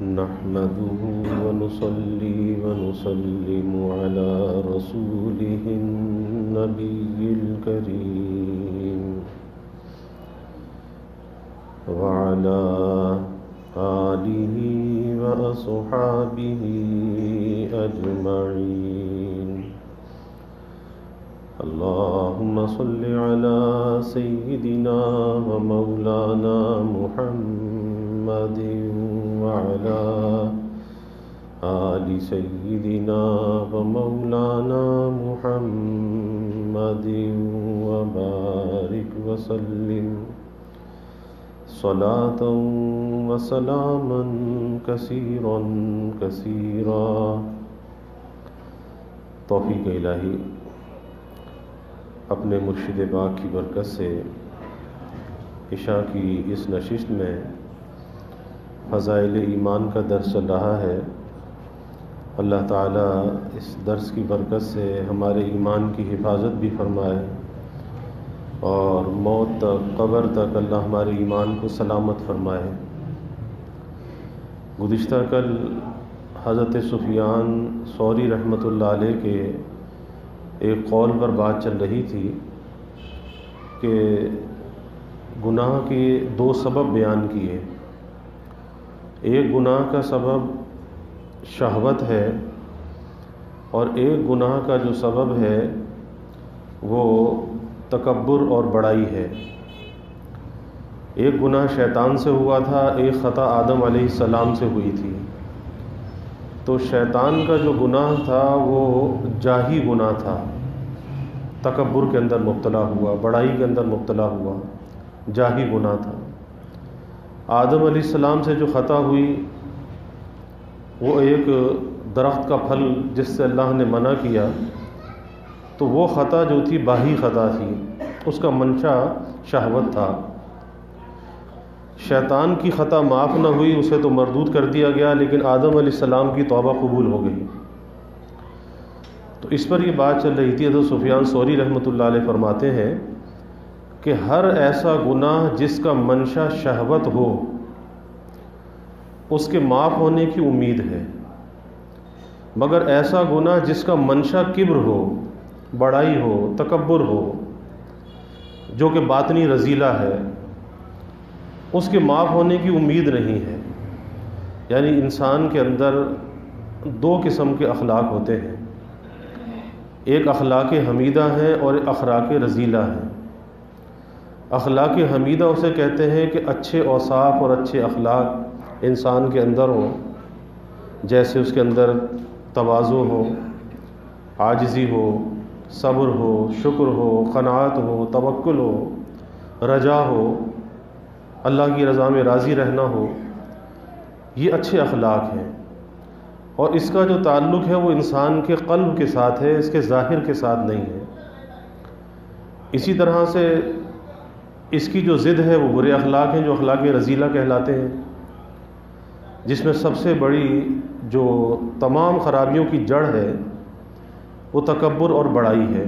نحمده ونصلي ونسلم على رسوله النبي الكريم وعلى آله وأصحابه أجمعين. اللهم صل على سيدنا ومولانا محمد وعلى آل سيدنا ومولانا محمد وبارك وسلم صلاة وسلاما كثيرا كثيرا. توفیق الہی اپنے مرشد پاک کی برکت سے عشاء کی اس نشست میں فضائل ایمان کا درس چل رہا ہے. اللہ تعالیٰ اس درس کی برکت سے ہمارے ایمان کی حفاظت بھی فرمائے اور موت تک قبر تک اللہ ہمارے ایمان کو سلامت فرمائے. گزشتہ کل حضرت سفیان ثوری رحمۃ اللہ علیہ کے ایک قول پر بات چل رہی تھی کہ گناہ کے دو سبب بیان کیے. ایک گناہ کا سبب شہوت ہے اور ایک گناہ کا جو سبب ہے وہ تکبر اور بڑائی ہے. ایک گناہ شیطان سے ہوا تھا، ایک خطا آدم علیہ السلام سے ہوئی تھی. تو شیطان کا جو گناہ تھا وہ جاہی گناہ تھا، تکبر کے اندر مبتلا ہوا، بڑائی کے اندر مبتلا ہوا، جاہی گناہ تھا. آدم علیہ السلام سے جو خطا ہوئی وہ ایک درخت کا پھل جس سے اللہ نے منع کیا، تو وہ خطا جو تھی باہی خطا تھی، اس کا منشا شہوت تھا. شیطان کی خطا معاف نہ ہوئی، اسے تو مردود کر دیا گیا، لیکن آدم علیہ السلام کی توبہ قبول ہو گئی. تو اس پر یہ بات چل رہی تھی. حضرت سفیان ثوری رحمۃ اللہ علیہ فرماتے ہیں کہ ہر ایسا گناہ جس کا منشا شہوت ہو اس کے معاف ہونے کی امید ہے، مگر ایسا گناہ جس کا منشا کبر ہو، بڑائی ہو، تکبر ہو، جو کہ باطنی رذیلہ ہے، اس کے معاف ہونے کی امید نہیں ہے. یعنی انسان کے اندر دو قسم کے اخلاق ہوتے ہیں، ایک اخلاق حمیدہ ہیں اور ایک اخلاق رذیلہ ہیں. اخلاق حمیدہ اسے کہتے ہیں کہ اچھے اوصاف اور اچھے اخلاق انسان کے اندر ہوں، جیسے اس کے اندر تواضع ہو، عاجزی ہو، صبر ہو، شکر ہو، قناعت ہو، توکل ہو، رجا ہو، اللہ کی رضا میں راضی رہنا ہو. یہ اچھے اخلاق ہیں اور اس کا جو تعلق ہے وہ انسان کے قلب کے ساتھ ہے، اس کے ظاہر کے ساتھ نہیں ہے. اسی طرح سے اس کی جو ضد ہے وہ برے اخلاق ہیں جو اخلاق رذیلہ کہلاتے ہیں، جس میں سب سے بڑی جو تمام خرابیوں کی جڑ ہے وہ تکبر اور بڑائی ہے.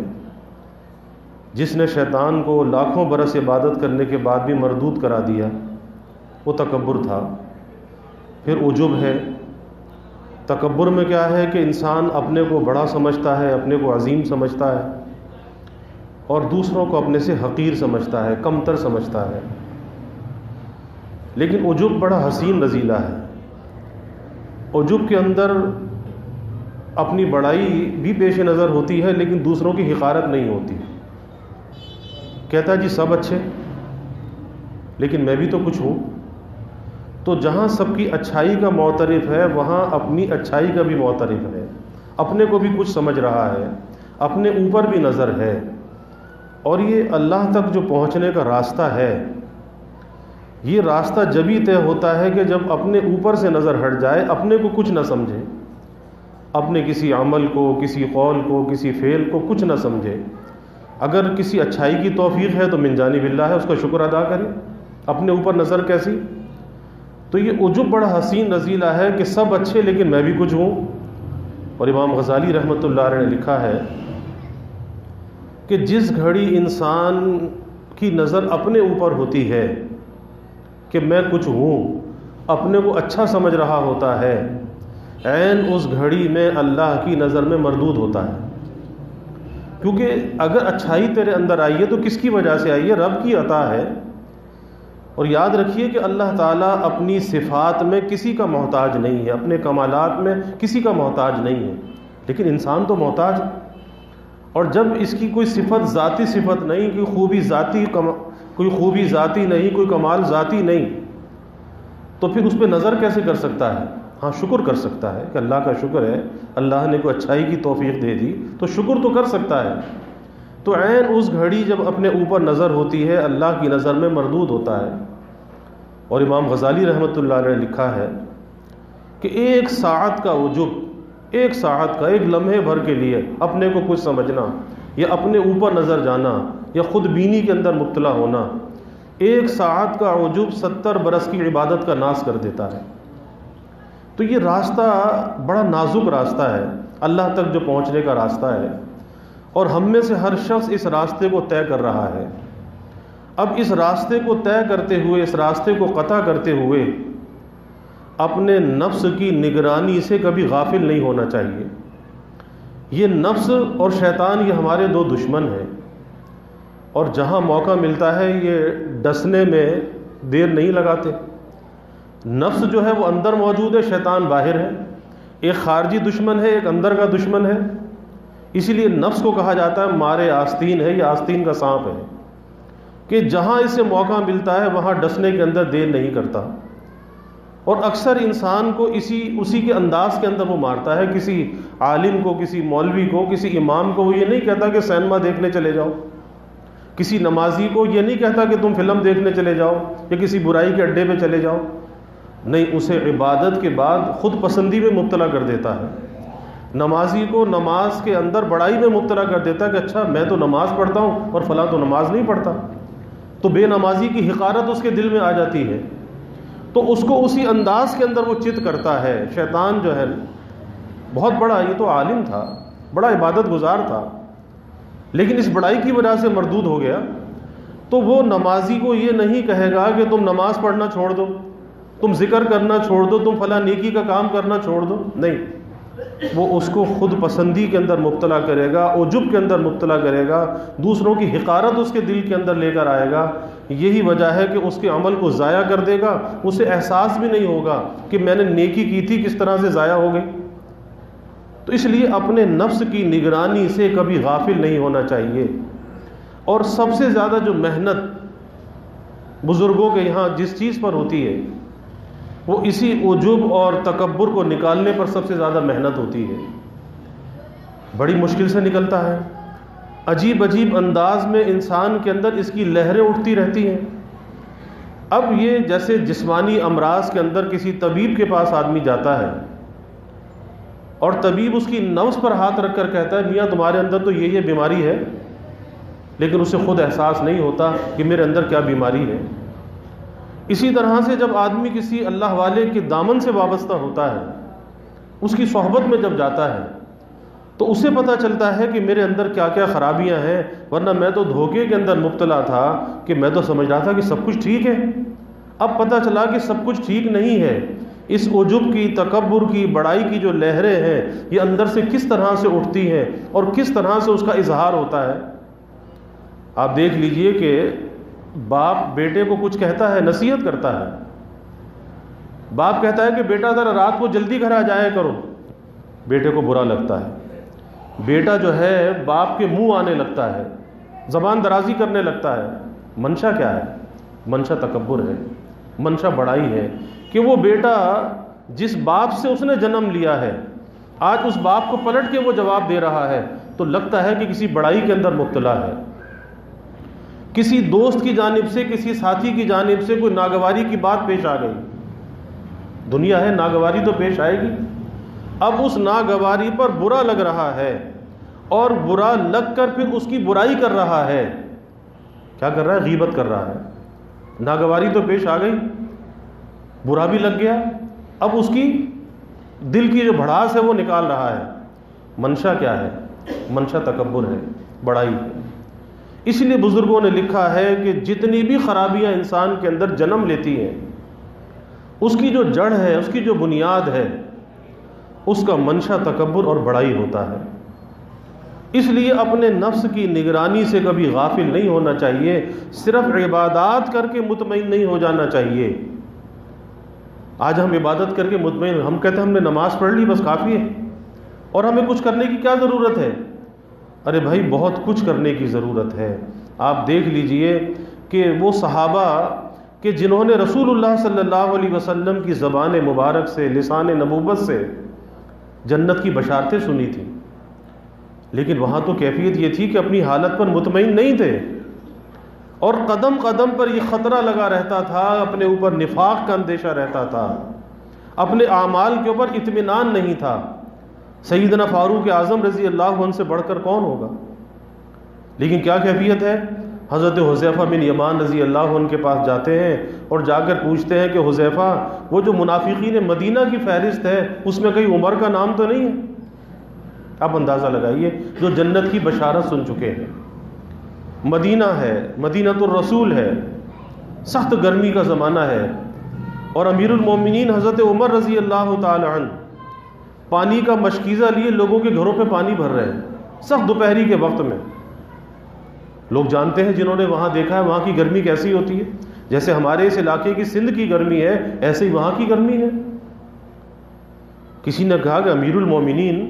جس نے شیطان کو لاکھوں برس عبادت کرنے کے بعد بھی مردود کرا دیا وہ تکبر تھا. پھر عجب ہے. تکبر میں کیا ہے کہ انسان اپنے کو بڑا سمجھتا ہے، اپنے کو عظیم سمجھتا ہے اور دوسروں کو اپنے سے حقیر سمجھتا ہے، کمتر سمجھتا ہے. لیکن عجب بڑا حسین رذیلہ ہے. عجب کے اندر اپنی بڑائی بھی پیش نظر ہوتی ہے لیکن دوسروں کی حقارت نہیں ہوتی. کہتا ہے جی سب اچھے لیکن میں بھی تو کچھ ہوں. تو جہاں سب کی اچھائی کا معترف ہے وہاں اپنی اچھائی کا بھی معترف ہے، اپنے کو بھی کچھ سمجھ رہا ہے، اپنے اوپر بھی نظر ہے. اور یہ اللہ تک جو پہنچنے کا راستہ ہے، یہ راستہ جبھی طے ہوتا ہے کہ جب اپنے اوپر سے نظر ہٹ جائے، اپنے کو کچھ نہ سمجھے، اپنے کسی عمل کو، کسی قول کو، کسی فعل کو کچھ نہ سمجھے. اگر کسی اچھائی کی توفیق ہے تو من جانب اللہ ہے، اس کا شکر ادا کرے. اپنے اوپر نظر کیسی؟ تو یہ عجب بڑا حسین رذیلہ ہے کہ سب اچھے لیکن میں بھی کچھ ہوں. اور امام غزالی رحمۃ اللہ علیہ نے لکھا ہے کہ جس گھڑی انسان کی نظر اپنے اوپر ہوتی ہے کہ میں کچھ ہوں، اپنے کو اچھا سمجھ رہا ہوتا ہے، عین اس گھڑی میں اللہ کی نظر میں مردود ہوتا ہے. کیونکہ اگر اچھائی تیرے اندر آئی ہے تو کس کی وجہ سے آئی ہے؟ رب کی عطا ہے. اور یاد رکھیے کہ اللہ تعالیٰ اپنی صفات میں کسی کا محتاج نہیں ہے، اپنے کمالات میں کسی کا محتاج نہیں ہے، لیکن انسان تو محتاج ہے. اور جب اس کی کوئی صفت ذاتی صفت نہیں، کوئی خوبی ذاتی نہیں، کوئی کمال ذاتی نہیں، تو پھر اس پہ نظر کیسے کر سکتا ہے؟ ہاں شکر کر سکتا ہے کہ اللہ کا شکر ہے، اللہ نے کوئی اچھائی کی توفیق دے دی تو شکر تو کر سکتا ہے. تو عین اس گھڑی جب اپنے اوپر نظر ہوتی ہے اللہ کی نظر میں مردود ہوتا ہے. اور امام غزالی رحمۃ اللہ علیہ نے لکھا ہے کہ ایک ساعت کا عجب، ایک ساعت کا، ایک لمحے بھر کے لیے اپنے کو کچھ سمجھنا یا اپنے اوپر نظر جانا یا خود بینی کے اندر مبتلا ہونا، ایک ساعت کا عجب 70 برس کی عبادت کا ناس کر دیتا ہے. تو یہ راستہ بڑا نازک راستہ ہے، اللہ تک جو پہنچنے کا راستہ ہے، اور ہم میں سے ہر شخص اس راستے کو طے کر رہا ہے. اب اس راستے کو طے کرتے ہوئے، اس راستے کو قطع کرتے ہوئے اپنے نفس کی نگرانی سے کبھی غافل نہیں ہونا چاہیے. یہ نفس اور شیطان یہ ہمارے دو دشمن ہیں، اور جہاں موقع ملتا ہے یہ ڈسنے میں دیر نہیں لگاتے. نفس جو ہے وہ اندر موجود ہے، شیطان باہر ہے. ایک خارجی دشمن ہے، ایک اندر کا دشمن ہے. اسی لیے نفس کو کہا جاتا ہے مارے آستین ہے، یا آستین کا سانپ ہے، کہ جہاں اسے موقع ملتا ہے وہاں ڈسنے کے اندر دیر نہیں کرتا. اور اکثر انسان کو اسی کے انداز کے اندر وہ مارتا ہے. کسی عالم کو، کسی مولوی کو، کسی امام کو وہ یہ نہیں کہتا کہ سینما دیکھنے چلے جاؤ. کسی نمازی کو یہ نہیں کہتا کہ تم فلم دیکھنے چلے جاؤ یا کسی برائی کے اڈے پہ چلے جاؤ. نہیں، اسے عبادت کے بعد خود پسندی میں مبتلا کر دیتا ہے. نمازی کو نماز کے اندر بڑائی میں مبتلا کر دیتا ہے کہ اچھا میں تو نماز پڑھتا ہوں اور فلاں تو نماز نہیں پڑھتا. تو بے نمازی کی حقارت اس کے دل میں آ جاتی ہے، تو اس کو اسی انداز کے اندر وہ چت کرتا ہے. شیطان جو ہے بہت بڑا، یہ تو عالم تھا، بڑا عبادت گزار تھا، لیکن اس بڑائی کی وجہ سے مردود ہو گیا. تو وہ نمازی کو یہ نہیں کہے گا کہ تم نماز پڑھنا چھوڑ دو، تم ذکر کرنا چھوڑ دو، تم فلاں نیکی کا کام کرنا چھوڑ دو. نہیں، وہ اس کو خود پسندی کے اندر مبتلا کرے گا، عجب کے اندر مبتلا کرے گا، دوسروں کی حقارت اس کے دل کے اندر لے کر آئے گا. یہی وجہ ہے کہ اس کے عمل کو ضائع کر دے گا. اسے احساس بھی نہیں ہوگا کہ میں نے نیکی کی تھی کس طرح سے ضائع ہو گئی. تو اس لیے اپنے نفس کی نگرانی سے کبھی غافل نہیں ہونا چاہیے. اور سب سے زیادہ جو محنت بزرگوں کے یہاں جس چیز پر ہوتی ہے وہ اسی عجب اور تکبر کو نکالنے پر سب سے زیادہ محنت ہوتی ہے. بڑی مشکل سے نکلتا ہے. عجیب عجیب انداز میں انسان کے اندر اس کی لہریں اٹھتی رہتی ہیں. اب یہ جیسے جسمانی امراض کے اندر کسی طبیب کے پاس آدمی جاتا ہے اور طبیب اس کی نبض پر ہاتھ رکھ کر کہتا ہے میاں تمہارے اندر تو یہ بیماری ہے، لیکن اسے خود احساس نہیں ہوتا کہ میرے اندر کیا بیماری ہے. اسی طرح سے جب آدمی کسی اللہ والے کے دامن سے وابستہ ہوتا ہے، اس کی صحبت میں جب جاتا ہے تو اسے پتہ چلتا ہے کہ میرے اندر کیا کیا خرابیاں ہیں. ورنہ میں تو دھوکے کے اندر مبتلا تھا کہ میں تو سمجھ رہا تھا کہ سب کچھ ٹھیک ہے. اب پتہ چلا کہ سب کچھ ٹھیک نہیں ہے. اس عجب کی، تکبر کی، بڑائی کی جو لہریں ہیں یہ اندر سے کس طرح سے اٹھتی ہیں اور کس طرح سے اس کا اظہار ہوتا ہے. آپ دیکھ لیجئے کہ باپ بیٹے کو کچھ کہتا ہے، نصیحت کرتا ہے. باپ کہتا ہے کہ بیٹا ذرا رات کو جلدی گھر آ جایا کرو. بیٹے کو برا لگتا ہے. بیٹا جو ہے باپ کے منہ آنے لگتا ہے، زبان درازی کرنے لگتا ہے. منشا کیا ہے؟ منشا تکبر ہے، منشا بڑائی ہے کہ وہ بیٹا جس باپ سے اس نے جنم لیا ہے آج اس باپ کو پلٹ کے وہ جواب دے رہا ہے تو لگتا ہے کہ کسی بڑائی کے اندر مبتلا ہے. کسی دوست کی جانب سے، کسی ساتھی کی جانب سے کوئی ناگواری کی بات پیش آ گئی. دنیا ہے، ناگواری تو پیش آئے گی. اب اس ناگواری پر برا لگ رہا ہے اور برا لگ کر پھر اس کی برائی کر رہا ہے. کیا کر رہا ہے؟ غیبت کر رہا ہے. ناگواری تو پیش آ گئی، برا بھی لگ گیا، اب اس کی دل کی جو بھڑاس ہے وہ نکال رہا ہے. منشا کیا ہے؟ منشا تکبر ہے، بڑائی ہے. اس لیے بزرگوں نے لکھا ہے کہ جتنی بھی خرابیاں انسان کے اندر جنم لیتی ہیں اس کی جو جڑ ہے، اس کی جو بنیاد ہے، اس کا منشا تکبر اور بڑائی ہوتا ہے۔ اس لیے اپنے نفس کی نگرانی سے کبھی غافل نہیں ہونا چاہیے، صرف عبادات کر کے مطمئن نہیں ہو جانا چاہیے۔ آج ہم عبادت کر کے مطمئن، ہم کہتے ہیں ہم نے نماز پڑھ لی بس کافی ہے، اور ہمیں کچھ کرنے کی کیا ضرورت ہے؟ ارے بھائی بہت کچھ کرنے کی ضرورت ہے۔ آپ دیکھ لیجئے کہ وہ صحابہ کہ جنہوں نے رسول اللہ صلی اللہ علیہ وسلم کی زبان مبارک سے، لسان نبوت سے جنت کی بشارتیں سنی تھیں، لیکن وہاں تو کیفیت یہ تھی کہ اپنی حالت پر مطمئن نہیں تھے، اور قدم قدم پر یہ خطرہ لگا رہتا تھا، اپنے اوپر نفاق کا اندیشہ رہتا تھا، اپنے اعمال کے اوپر اطمینان نہیں تھا۔ سیدنا فاروق اعظم رضی اللہ عنہ سے بڑھ کر کون ہوگا؟ لیکن کیا کیفیت ہے؟ حضرت حذیفہ بن یمان رضی اللہ عنہ کے پاس جاتے ہیں اور جا کر پوچھتے ہیں کہ حذیفہ، وہ جو منافقین مدینہ کی فہرست ہے اس میں کہیں عمر کا نام تو نہیں ہے؟ آپ اندازہ لگائیے، جو جنت کی بشارت سن چکے ہیں، مدینہ ہے، مدینۃ الرسول ہے، سخت گرمی کا زمانہ ہے، اور امیر المومنین حضرت عمر رضی اللہ تعالی عنہ پانی کا مشکیزہ لیے لوگوں کے گھروں پہ پانی بھر رہے ہیں سخت دوپہری کے وقت میں۔ لوگ جانتے ہیں جنہوں نے وہاں دیکھا ہے وہاں کی گرمی کیسی ہوتی ہے، جیسے ہمارے اس علاقے کی سندھ کی گرمی ہے ایسے ہی وہاں کی گرمی ہے۔ کسی نے کہا کہ امیر المومنین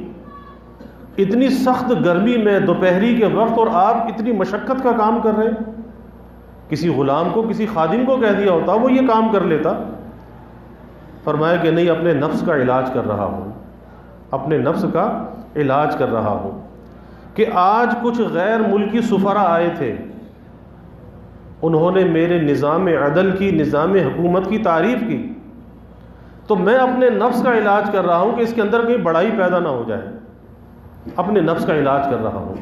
اتنی سخت گرمی میں دوپہری کے وقت اور آپ اتنی مشقت کا کام کر رہے ہیں، کسی غلام کو، کسی خادم کو کہہ دیا ہوتا وہ یہ کام کر لیتا۔ فرمایا کہ نہیں، اپنے نفس کا علاج کر رہا ہوں، اپنے نفس کا علاج کر رہا ہوں۔ کہ آج کچھ غیر ملکی سفراء آئے تھے، انہوں نے میرے نظام عدل کی، نظام حکومت کی تعریف کی، تو میں اپنے نفس کا علاج کر رہا ہوں کہ اس کے اندر کہیں بڑائی پیدا نہ ہو جائے، اپنے نفس کا علاج کر رہا ہوں۔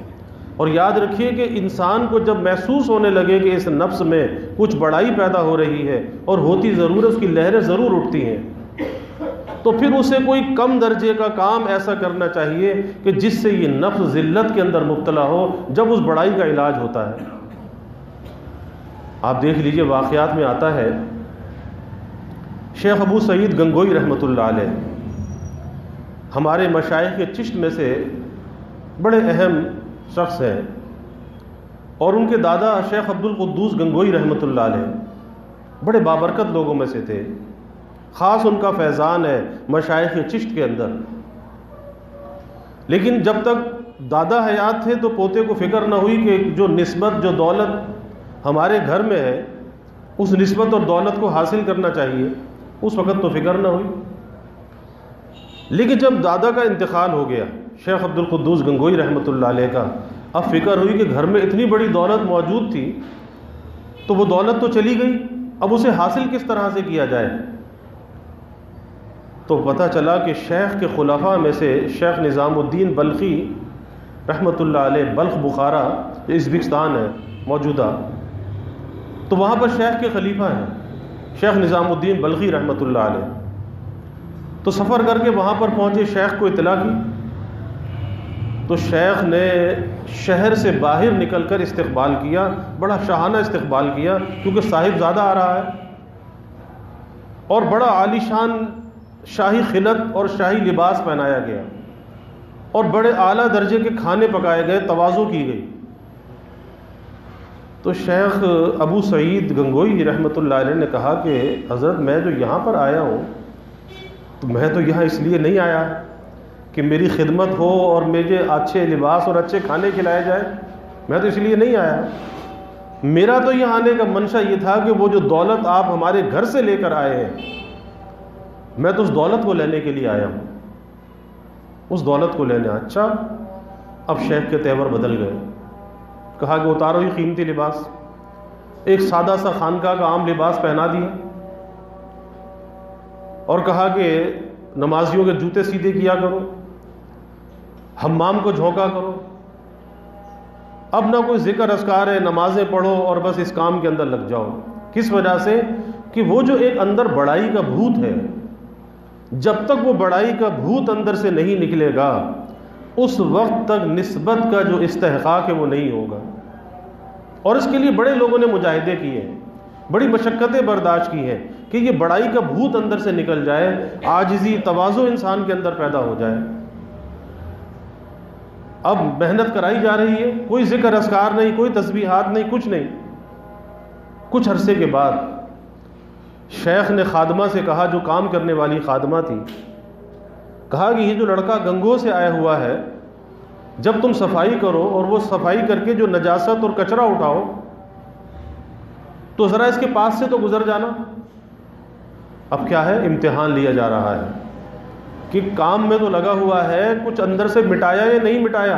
اور یاد رکھیے کہ انسان کو جب محسوس ہونے لگے کہ اس نفس میں کچھ بڑائی پیدا ہو رہی ہے، اور ہوتی ضرور اس کی لہریں ضرور اٹھتی ہیں، تو پھر اسے کوئی کم درجے کا کام ایسا کرنا چاہیے کہ جس سے یہ نفس ذلت کے اندر مبتلا ہو، جب اس بڑائی کا علاج ہوتا ہے۔ آپ دیکھ لیجئے واقعات میں آتا ہے، شیخ ابو سعید گنگوئی رحمۃ اللہ علیہ ہمارے مشائخ کے چشت میں سے بڑے اہم شخص ہیں، اور ان کے دادا شیخ عبد القدوس گنگوئی رحمۃ اللہ علیہ بڑے بابرکت لوگوں میں سے تھے، خاص ان کا فیضان ہے مشائخ چشت کے اندر۔ لیکن جب تک دادا حیات تھے تو پوتے کو فکر نہ ہوئی کہ جو نسبت، جو دولت ہمارے گھر میں ہے، اس نسبت اور دولت کو حاصل کرنا چاہیے، اس وقت تو فکر نہ ہوئی۔ لیکن جب دادا کا انتقال ہو گیا، شیخ عبد القدوس گنگوئی رحمۃ اللہ علیہ کا، اب فکر ہوئی کہ گھر میں اتنی بڑی دولت موجود تھی، تو وہ دولت تو چلی گئی، اب اسے حاصل کس طرح سے کیا جائے؟ تو پتہ چلا کہ شیخ کے خلفاء میں سے شیخ نظام الدین بلخی رحمۃ اللہ علیہ، بلخ بخارا ازبکستان ہے موجودہ، تو وہاں پر شیخ کے خلیفہ ہیں شیخ نظام الدین بلخی رحمۃ اللہ علیہ۔ تو سفر کر کے وہاں پر پہنچے، شیخ کو اطلاع کی، تو شیخ نے شہر سے باہر نکل کر استقبال کیا، بڑا شاہانہ استقبال کیا، کیونکہ صاحب زادہ آ رہا ہے، اور بڑا عالیشان شاہی خلعت اور شاہی لباس پہنایا گیا، اور بڑے اعلیٰ درجے کے کھانے پکائے گئے، تواضع کی گئی۔ تو شیخ ابو سعید گنگوئی رحمۃ اللہ علیہ نے کہا کہ حضرت میں جو یہاں پر آیا ہوں، تو میں تو یہاں اس لیے نہیں آیا کہ میری خدمت ہو اور مجھے اچھے لباس اور اچھے کھانے کھلائے جائے، میں تو اس لیے نہیں آیا۔ میرا تو یہاں آنے کا منشا یہ تھا کہ وہ جو دولت آپ ہمارے گھر سے لے کر آئے ہیں، میں تو اس دولت کو لینے کے لیے آیا ہوں، اس دولت کو لینے۔ اچھا، اب شیخ کے تیور بدل گئے، کہا کہ اتارو ہی قیمتی لباس، ایک سادہ سا خانقاہ کا عام لباس پہنا دیا، اور کہا کہ نمازیوں کے جوتے سیدھے کیا کرو، حمام کو جھونکا کرو، اب نہ کوئی ذکر اذکار ہے، نمازیں پڑھو اور بس اس کام کے اندر لگ جاؤ۔ کس وجہ سے؟ کہ وہ جو ایک اندر بڑائی کا بھوت ہے، جب تک وہ بڑائی کا بھوت اندر سے نہیں نکلے گا، اس وقت تک نسبت کا جو استحقاق ہے وہ نہیں ہوگا۔ اور اس کے لیے بڑے لوگوں نے مجاہدے کیے ہیں، بڑی مشقتیں برداشت کی ہیں کہ یہ بڑائی کا بھوت اندر سے نکل جائے، عاجزی، تواضع انسان کے اندر پیدا ہو جائے۔ اب محنت کرائی جا رہی ہے، کوئی ذکر اذکار نہیں، کوئی تسبیحات نہیں، کچھ نہیں۔ کچھ عرصے کے بعد شیخ نے خادمہ سے کہا، جو کام کرنے والی خادمہ تھی، کہا کہ یہ جو لڑکا گنگو سے آیا ہوا ہے، جب تم صفائی کرو اور وہ صفائی کر کے جو نجاست اور کچرا اٹھاؤ تو ذرا اس کے پاس سے تو گزر جانا۔ اب کیا ہے، امتحان لیا جا رہا ہے کہ کام میں تو لگا ہوا ہے، کچھ اندر سے مٹایا یا نہیں مٹایا،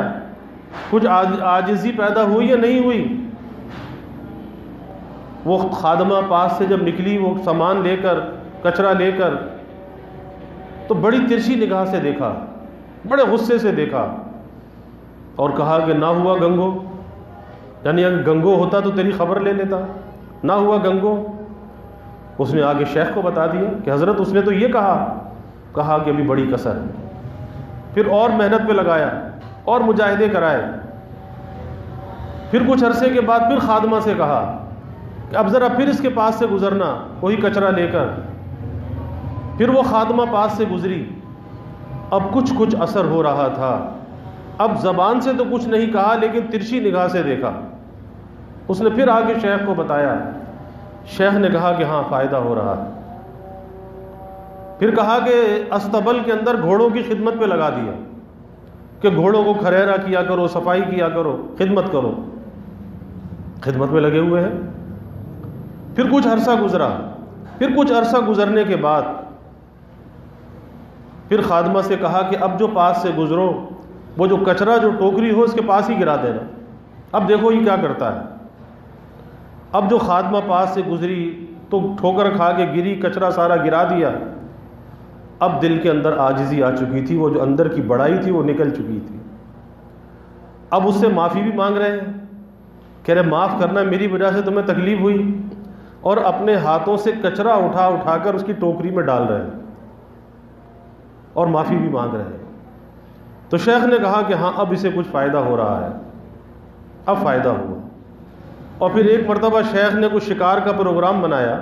کچھ عاجزی پیدا ہوئی یا نہیں ہوئی۔ وہ خادمہ پاس سے جب نکلی، وہ سامان لے کر، کچرا لے کر، تو بڑی ترچھی نگاہ سے دیکھا، بڑے غصے سے دیکھا، اور کہا کہ نہ ہوا گنگو، یعنی اگر گنگو ہوتا تو تیری خبر لے لیتا، نہ ہوا گنگو۔ اس نے آگے شیخ کو بتا دیا کہ حضرت اس نے تو یہ کہا کہ ابھی بڑی کسر ہے۔ پھر اور محنت پہ لگایا اور مجاہدے کرائے۔ پھر کچھ عرصے کے بعد پھر خادمہ سے کہا کہ اب ذرا پھر اس کے پاس سے گزرنا، وہی کچرا لے کر۔ پھر وہ خادمہ پاس سے گزری، اب کچھ اثر ہو رہا تھا۔ اب زبان سے تو کچھ نہیں کہا، لیکن ترچھی نگاہ سے دیکھا۔ اس نے پھر آگے شیخ کو بتایا، شیخ نے کہا کہ ہاں فائدہ ہو رہا ہے۔ پھر کہا کہ استبل کے اندر گھوڑوں کی خدمت پہ لگا دیا کہ گھوڑوں کو کھریرا کیا کرو، صفائی کیا کرو، خدمت کرو۔ خدمت میں لگے ہوئے ہیں۔ پھر کچھ عرصہ گزرا، پھر کچھ عرصہ گزرنے کے بعد پھر خادمہ سے کہا کہ اب جو پاس سے گزرو، وہ جو کچرا، جو ٹوکری ہو، اس کے پاس ہی گرا دینا۔ اب دیکھو یہ کیا کرتا ہے۔ اب جو خادمہ پاس سے گزری تو ٹھوکر کھا کے گری، کچرا سارا گرا دیا۔ اب دل کے اندر عاجزی آ چکی تھی، وہ جو اندر کی بڑائی تھی وہ نکل چکی تھی۔ اب اس سے معافی بھی مانگ رہے ہیں، کہہ رہے معاف کرنا، میری وجہ سے تمہیں تکلیف ہوئی، اور اپنے ہاتھوں سے کچرا اٹھا کر اس کی ٹوکری میں ڈال رہے ہیں اور معافی بھی مانگ رہے ہیں۔ تو شیخ نے کہا کہ ہاں اب اسے کچھ فائدہ ہو رہا ہے، اب فائدہ ہوا۔ اور پھر ایک مرتبہ شیخ نے کچھ شکار کا پروگرام بنایا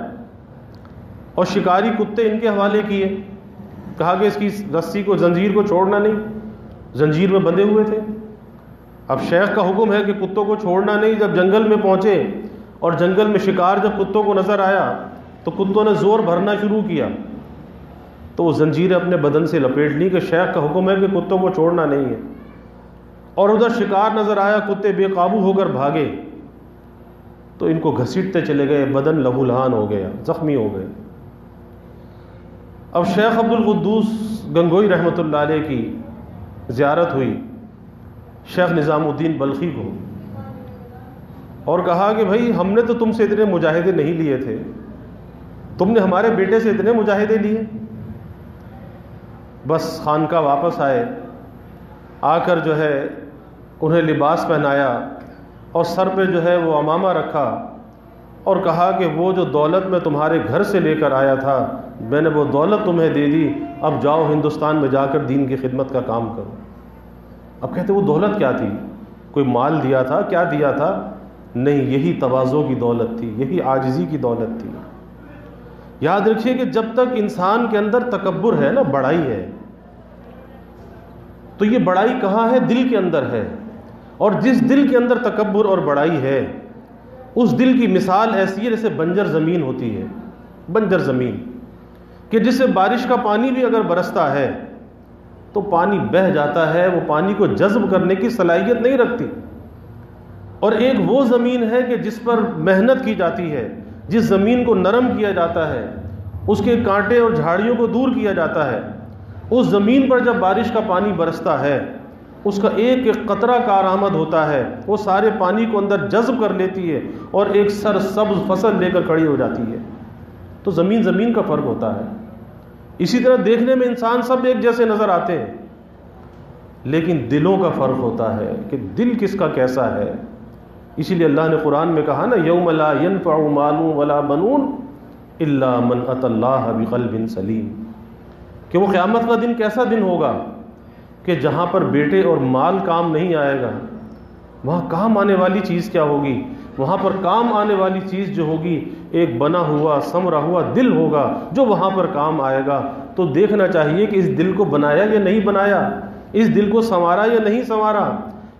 اور شکاری کتے ان کے حوالے کیے، کہا کہ اس کی رسی کو، زنجیر کو چھوڑنا نہیں، زنجیر میں بندھے ہوئے تھے۔ اب شیخ کا حکم ہے کہ کتوں کو چھوڑنا نہیں۔ جب جنگل میں پہنچے اور جنگل میں شکار جب کتوں کو نظر آیا تو کتوں نے زور بھرنا شروع کیا، تو وہ زنجیریں اپنے بدن سے لپیٹ لی کہ شیخ کا حکم ہے کہ کتوں کو چھوڑنا نہیں ہے۔ اور ادھر شکار نظر آیا، کتے بے قابو ہو کر بھاگے تو ان کو گھسیٹتے چلے گئے، بدن لہو لہان ہو گیا، زخمی ہو گئے۔ اب شیخ عبد القدوس گنگوئی رحمۃ اللہ علیہ کی زیارت ہوئی شیخ نظام الدین بلخی کو، اور کہا کہ بھائی ہم نے تو تم سے اتنے مجاہدے نہیں لیے تھے، تم نے ہمارے بیٹے سے اتنے مجاہدے لیے۔ بس خانقاہ واپس آئے، آ کر جو ہے انہیں لباس پہنایا اور سر پہ جو ہے وہ عمامہ رکھا، اور کہا کہ وہ جو دولت میں تمہارے گھر سے لے کر آیا تھا، میں نے وہ دولت تمہیں دے دی، اب جاؤ ہندوستان میں جا کر دین کی خدمت کا کام کرو۔ اب کہتے وہ دولت کیا تھی؟ کوئی مال دیا تھا؟ کیا دیا تھا؟ نہیں، یہی تواضع کی دولت تھی، یہی عاجزی کی دولت تھی۔ یاد رکھیے کہ جب تک انسان کے اندر تکبر ہے نا، بڑائی ہے، تو یہ بڑائی کہاں ہے؟ دل کے اندر ہے۔ اور جس دل کے اندر تکبر اور بڑائی ہے، اس دل کی مثال ایسی ہے جیسے بنجر زمین ہوتی ہے، بنجر زمین، کہ جس سے بارش کا پانی بھی اگر برستا ہے تو پانی بہہ جاتا ہے، وہ پانی کو جذب کرنے کی صلاحیت نہیں رکھتی۔ اور ایک وہ زمین ہے کہ جس پر محنت کی جاتی ہے، جس زمین کو نرم کیا جاتا ہے، اس کے کانٹے اور جھاڑیوں کو دور کیا جاتا ہے، اس زمین پر جب بارش کا پانی برستا ہے، اس کا ایک ایک قطرہ کارآمد ہوتا ہے، وہ سارے پانی کو اندر جذب کر لیتی ہے اور ایک سرسبز فصل لے کر کھڑی ہو جاتی ہے۔ تو زمین زمین کا فرق ہوتا ہے۔ اسی طرح دیکھنے میں انسان سب ایک جیسے نظر آتے ہیں، لیکن دلوں کا فرق ہوتا ہے کہ دل کس کا کیسا ہے۔ اسی لیے اللہ نے قرآن میں کہا نا، یوم لا ینفع مال ولا بنون الا من اتى اللہ بقلب سلیم، کہ وہ قیامت کا دن کیسا دن ہوگا کہ جہاں پر بیٹے اور مال کام نہیں آئے گا، وہاں کام آنے والی چیز کیا ہوگی؟ وہاں پر کام آنے والی چیز جو ہوگی، ایک بنا ہوا ثمرہ ہوا دل ہوگا جو وہاں پر کام آئے گا، تو دیکھنا چاہیے کہ اس دل کو بنایا یا نہیں بنایا، اس دل کو سنوارا یا نہیں سنوارا،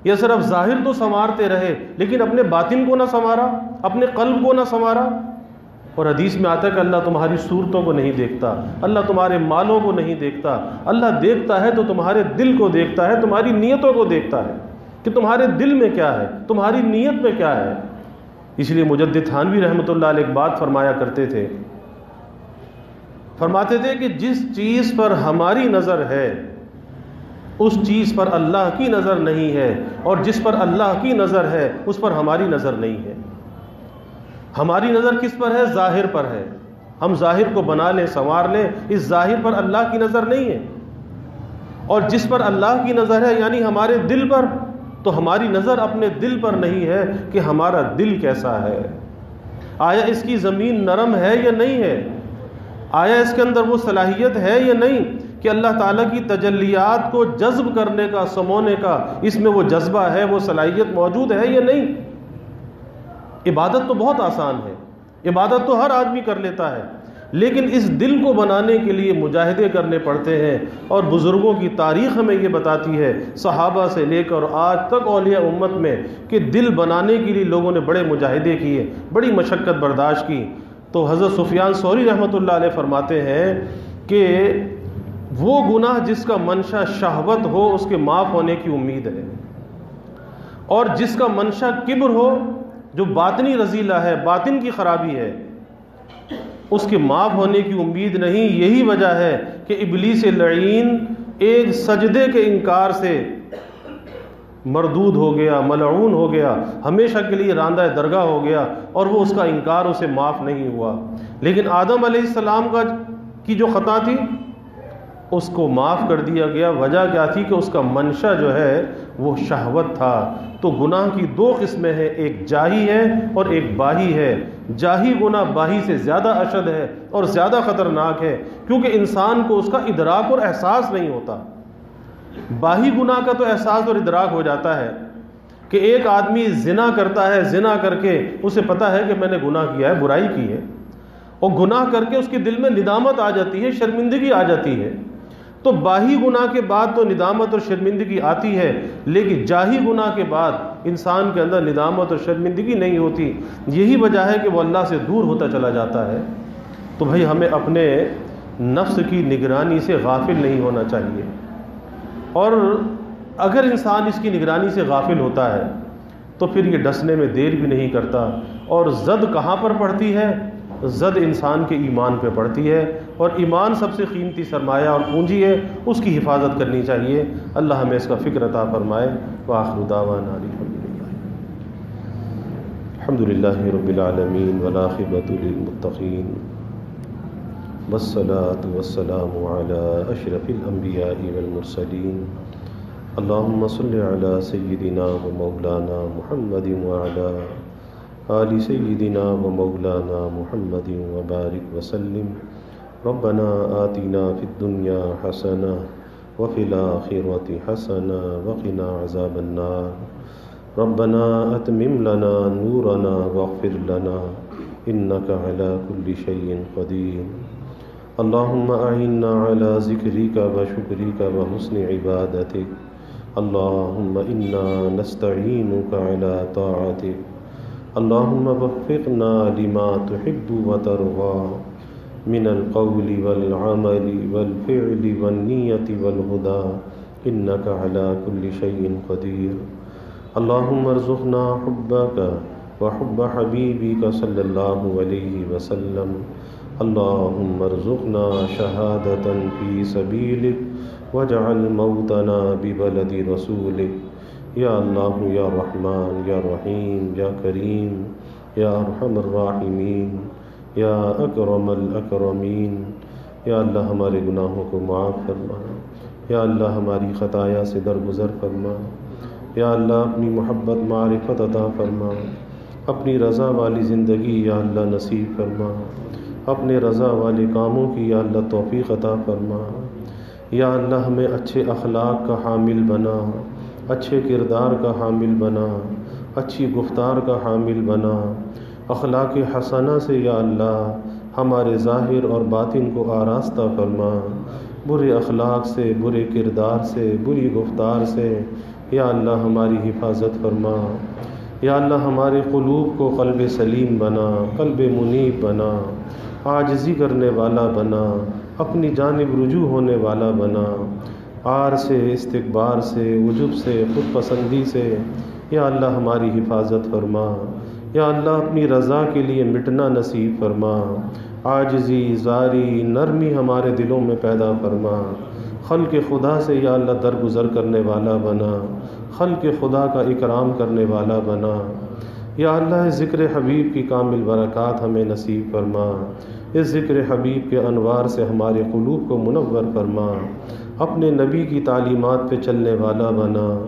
یا صرف ظاہر تو سنوارتے رہے لیکن اپنے باطن کو نہ سنوارا، اپنے قلب کو نہ سنوارا۔ اور حدیث میں آتا ہے کہ اللہ تمہاری صورتوں کو نہیں دیکھتا، اللہ تمہارے مالوں کو نہیں دیکھتا، اللہ دیکھتا ہے تو تمہارے دل کو دیکھتا ہے، تمہاری نیتوں کو دیکھتا ہے کہ تمہارے دل میں کیا ہے، تمہاری نیت میں کیا ہے۔ اس لیے مجدد تھانوی رحمۃ اللہ علیہ ایک بات فرمایا کرتے تھے، فرماتے تھے کہ جس چیز پر ہماری نظر ہے اس چیز پر اللہ کی نظر نہیں ہے، اور جس پر اللہ کی نظر ہے اس پر ہماری نظر نہیں ہے۔ ہماری نظر کس پر ہے؟ ظاہر پر ہے، ہم ظاہر کو بنا لیں سنوار لیں، اس ظاہر پر اللہ کی نظر نہیں ہے۔ اور جس پر اللہ کی نظر ہے یعنی ہمارے دل پر، تو ہماری نظر اپنے دل پر نہیں ہے کہ ہمارا دل کیسا ہے، آیا اس کی زمین نرم ہے یا نہیں ہے، آیا اس کے اندر وہ صلاحیت ہے یا نہیں کہ اللہ تعالیٰ کی تجلیات کو جذب کرنے کا، سمونے کا اس میں وہ جذبہ ہے، وہ صلاحیت موجود ہے یا نہیں۔ عبادت تو بہت آسان ہے، عبادت تو ہر آدمی کر لیتا ہے، لیکن اس دل کو بنانے کے لیے مجاہدے کرنے پڑتے ہیں۔ اور بزرگوں کی تاریخ ہمیں یہ بتاتی ہے، صحابہ سے لے کر آج تک اولیاء امت میں، کہ دل بنانے کے لیے لوگوں نے بڑے مجاہدے کیے، بڑی مشقت برداشت کی۔ تو حضرت سفیان ثوری رحمۃ اللہ علیہ فرماتے ہیں کہ وہ گناہ جس کا منشا شہوت ہو اس کے معاف ہونے کی امید ہے، اور جس کا منشا کبر ہو، جو باطنی رذیلہ ہے، باطن کی خرابی ہے، اس کے معاف ہونے کی امید نہیں۔ یہی وجہ ہے کہ ابلیس لعین ایک سجدے کے انکار سے مردود ہو گیا، ملعون ہو گیا، ہمیشہ کے لیے راندہ درگاہ ہو گیا، اور وہ اس کا انکار اسے معاف نہیں ہوا۔ لیکن آدم علیہ السلام کی جو خطا تھی اس کو معاف کر دیا گیا۔ وجہ کیا تھی کہ اس کا منشا جو ہے وہ شہوت تھا۔ تو گناہ کی دو قسمیں ہیں، ایک جاہی ہے اور ایک باہی ہے۔ جاہی گناہ باہی سے زیادہ اشد ہے اور زیادہ خطرناک ہے، کیونکہ انسان کو اس کا ادراک اور احساس نہیں ہوتا۔ باہی گناہ کا تو احساس اور ادراک ہو جاتا ہے کہ ایک آدمی زنا کرتا ہے، زنا کر کے اسے پتا ہے کہ میں نے گناہ کیا ہے، برائی کی ہے، اور گناہ کر کے اس کے دل میں ندامت آ جاتی ہے، شرمندگی آ جاتی ہے۔ تو باہی گناہ کے بعد تو ندامت اور شرمندگی آتی ہے، لیکن جاہی گناہ کے بعد انسان کے اندر ندامت اور شرمندگی نہیں ہوتی۔ یہی وجہ ہے کہ وہ اللہ سے دور ہوتا چلا جاتا ہے۔ تو بھائی ہمیں اپنے نفس کی نگرانی سے غافل نہیں ہونا چاہیے، اور اگر انسان اس کی نگرانی سے غافل ہوتا ہے تو پھر یہ ڈسنے میں دیر بھی نہیں کرتا۔ اور زد کہاں پر پڑتی ہے؟ زد انسان کے ایمان پہ پڑتی ہے، اور ایمان سب سے قیمتی سرمایہ اور پونجی ہے، اس کی حفاظت کرنی چاہیے۔ اللہ ہمیں اس کا فکر عطا فرمائے۔ وآخر دعوانا الحمد للہ رب العالمین والعاقبۃ للمتقین والصلاة والسلام علی اشرف الانبیاء والمرسلین۔ اللہم صل علی سیدنا و مولانا محمد وعلی آل سیدنا و مولانا محمد وبارک وسلم۔ ربنا آتنا فی الدنیا حسنہ وفی الآخرۃ حسنہ وقنا عذاب النار۔ ربنا اتمم لنا نورنا واغفر لنا انک علی کل شیء قدیر۔ اللہم اعنا علی ذکرک وشکرک وحسن عبادتک۔ اللہم انا نستعینک علی طاعتک۔ اللہم وفقنا لما تحب وترضى من القول والعمل والفعل والنیت والهدى انک علی کل شیء قدیر۔ اللہم ارزقنا حبک وحب حبیبک صلی اللہ علیہ وسلم۔ اللہم ارزقنا شہادۃ فی سبیلک واجعل موتنا ببلد رسولک۔ یا اللہ یا رحمان یا رحیم یا کریم یا ارحم الراحمین یا اکرم الاکرمین۔ یا اللہ ہمارے گناہوں کو معاف فرما، یا اللہ ہماری خطایا سے درگزر فرما، یا اللہ اپنی محبت معرفت عطا فرما، اپنی رضا والی زندگی یا اللہ نصیب فرما، اپنے رضا والے کاموں کی یا اللہ توفیق عطا فرما۔ یا اللہ ہمیں اچھے اخلاق کا حامل بنا، اچھے کردار کا حامل بنا، اچھی گفتار کا حامل بنا۔ اخلاق حسنہ سے یا اللہ ہمارے ظاہر اور باطن کو آراستہ فرما، برے اخلاق سے، برے کردار سے، بری گفتار سے یا اللہ ہماری حفاظت فرما۔ یا اللہ ہمارے قلوب کو قلب سلیم بنا، قلب منیب بنا، عاجزی کرنے والا بنا، اپنی جانب رجوع ہونے والا بنا، عار سے، استکبار سے، عجب سے، خود پسندی سے یا اللہ ہماری حفاظت فرما۔ یا اللہ اپنی رضا کے لیے مٹنا نصیب فرما، عاجزی، زاری، نرمی ہمارے دلوں میں پیدا فرما، خلق خدا سے یا اللہ درگزر کرنے والا بنا، خلق خدا کا اکرام کرنے والا بنا۔ یا اللہ اس ذکر حبیب کی کامل برکات ہمیں نصیب فرما، اس ذکر حبیب کے انوار سے ہمارے قلوب کو منور فرما، اپنے نبی کی تعلیمات پہ چلنے والا بنا،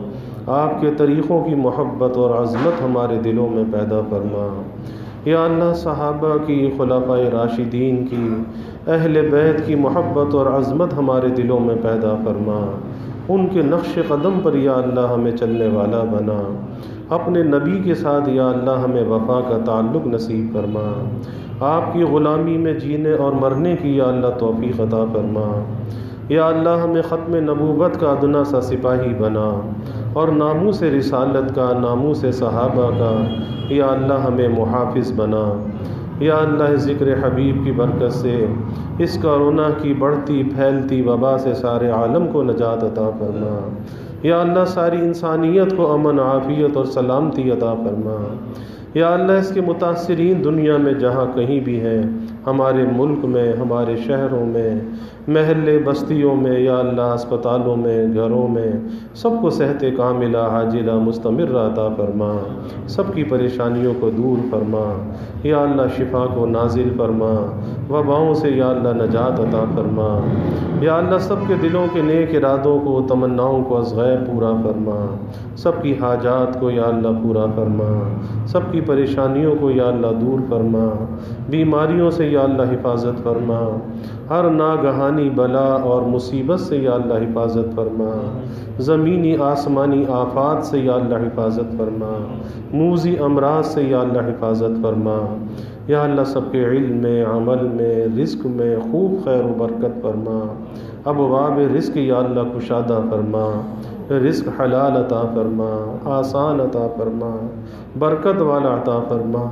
آپ کے طریقوں کی محبت اور عظمت ہمارے دلوں میں پیدا فرما۔ یا اللہ صحابہ کی، خلفائے راشدین کی، اہل بیت کی محبت اور عظمت ہمارے دلوں میں پیدا فرما، ان کے نقش قدم پر یا اللہ ہمیں چلنے والا بنا، اپنے نبی کے ساتھ یا اللہ ہمیں وفا کا تعلق نصیب فرما، آپ کی غلامی میں جینے اور مرنے کی یا اللہ توفیق عطا فرما۔ یا اللہ ہمیں ختم نبوت کا ادنا سا سپاہی بنا، اور ناموس رسالت کا، ناموس صحابہ کا یا اللہ ہمیں محافظ بنا۔ یا اللہ ذکر حبیب کی برکت سے اس کرونا کی بڑھتی پھیلتی وبا سے سارے عالم کو نجات عطا فرما۔ یا اللہ ساری انسانیت کو امن، عافیت اور سلامتی عطا فرما۔ یا اللہ اس کے متاثرین دنیا میں جہاں کہیں بھی ہیں، ہمارے ملک میں، ہمارے شہروں میں، محلے بستیوں میں یا اللہ اسپتالوں میں، گھروں میں، سب کو صحت کاملہ عاجلہ مستمرہ عطا فرما، سب کی پریشانیوں کو دور فرما۔ یا اللہ شفا کو نازل فرما، وباؤں سے یا اللہ نجات عطا فرما۔ یا اللہ سب کے دلوں کے نیک ارادوں کو، تمناؤں کو از غیب پورا فرما، سب کی حاجات کو یا اللہ پورا فرما، سب کی پریشانیوں کو یا اللہ دور فرما، بیماریوں سے یا اللہ حفاظت فرما، ہر ناگہانی بلا اور مصیبت سے یا اللہ حفاظت فرما، زمینی آسمانی آفات سے یا اللہ حفاظت فرما، موذی امراض سے یا اللہ حفاظت فرما۔ یا اللہ سب کے علم میں، عمل میں، رزق میں خوب خیر و برکت فرما، ابواب رزق یا اللہ کشادہ فرما، رزق حلال عطا فرما، آسان عطا فرما، برکت والا عطا فرما۔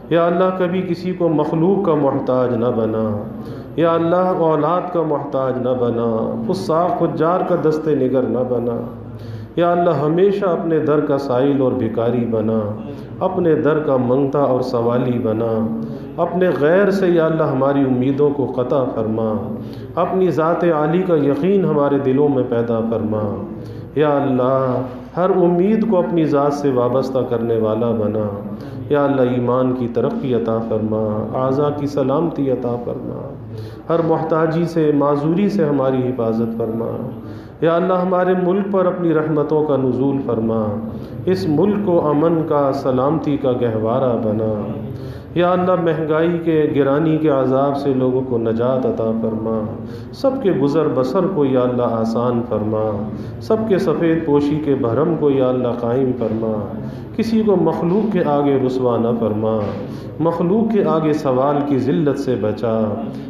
یا اللہ کبھی کسی کو مخلوق کا محتاج نہ بنا، یا اللہ اولاد کا محتاج نہ بنا، فساق فجار کا دست نگر نہ بنا۔ یا اللہ ہمیشہ اپنے در کا سائل اور بھکاری بنا، اپنے در کا منگتا اور سوالی بنا، اپنے غیر سے یا اللہ ہماری امیدوں کو قطع فرما، اپنی ذات عالی کا یقین ہمارے دلوں میں پیدا فرما۔ یا اللہ ہر امید کو اپنی ذات سے وابستہ کرنے والا بنا۔ یا اللہ ایمان کی ترقی عطا فرما، اعضاء کی سلامتی عطا فرما، ہر محتاجی سے، معذوری سے ہماری حفاظت فرما۔ یا اللہ ہمارے ملک پر اپنی رحمتوں کا نزول فرما، اس ملک کو امن کا، سلامتی کا گہوارہ بنا۔ یا اللہ مہنگائی کے، گرانی کے عذاب سے لوگوں کو نجات عطا فرما، سب کے گزر بسر کو یا اللہ آسان فرما، سب کے سفید پوشی کے بھرم کو یا اللہ قائم فرما، کسی کو مخلوق کے آگے رسوا نہ فرما، مخلوق کے آگے سوال کی ذلت سے بچا،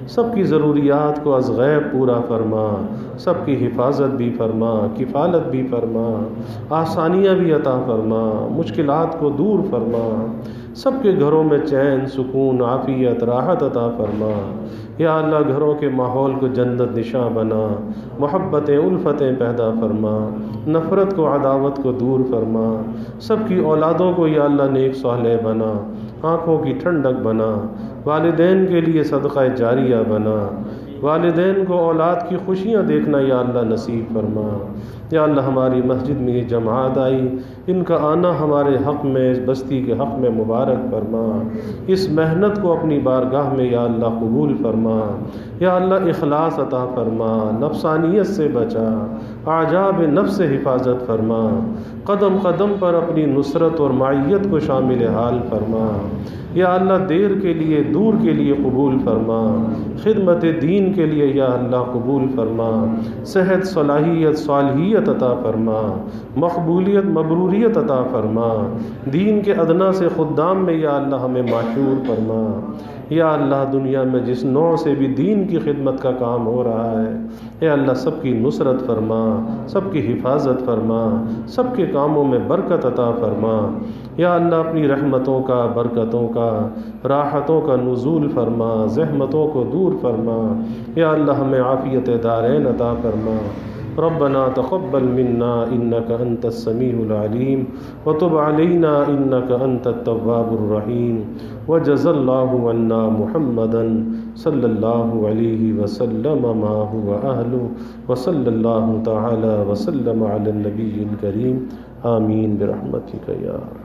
سب کی ضروریات کو از غیب پورا فرما، سب کی حفاظت بھی فرما، کفالت بھی فرما، آسانیاں بھی عطا فرما، مشکلات کو دور فرما، سب کے گھروں میں چین، سکون، عافیت، راحت عطا فرما۔ یا اللہ گھروں کے ماحول کو جنت نشاں بنا، محبتیں، الفتیں پیدا فرما، نفرت کو، عداوت کو دور فرما، سب کی اولادوں کو یا اللہ نیک صالح بنا، آنکھوں کی ٹھنڈک بنا، والدین کے لیے صدقہ جاریہ بنا، والدین کو اولاد کی خوشیاں دیکھنا یا اللہ نصیب فرما۔ یا اللہ ہماری مسجد میں یہ جماعت آئی، ان کا آنا ہمارے حق میں، اس بستی کے حق میں مبارک فرما، اس محنت کو اپنی بارگاہ میں یا اللہ قبول فرما۔ یا اللہ اخلاص عطا فرما، نفسانیت سے بچا، اعجاب نفس سے حفاظت فرما، قدم قدم پر اپنی نصرت اور معیت کو شامل حال فرما۔ یا اللہ دیر کے لیے دور کے لیے قبول فرما، خدمت دین کے لیے یا اللہ قبول فرما، صحت صلاحیت صالحیت عطا فرما، مقبولیت مبروریت عطا فرما، دین کے ادنا سے خدام میں یا اللہ ہمیں معشور فرما۔ یا اللہ دنیا میں جس نوع سے بھی دین کی خدمت کا کام ہو رہا ہے، اے اللہ سب کی نصرت فرما، سب کی حفاظت فرما، سب کے کاموں میں برکت عطا فرما۔ یا اللہ اپنی رحمتوں کا، برکتوں کا، راحتوں کا نزول فرما، زحمتوں کو دور فرما۔ یا اللہ ہمیں عافیت دارین عطا فرما۔ ربنا تقبل منا انك انت السميع العليم وتب علينا انك انت التواب الرحيم وجزى الله عنا محمدا صلى الله عليه وسلم ما هو اهله وصلى الله تعالى وسلم على النبي الكريم آمين برحمتك يا رب۔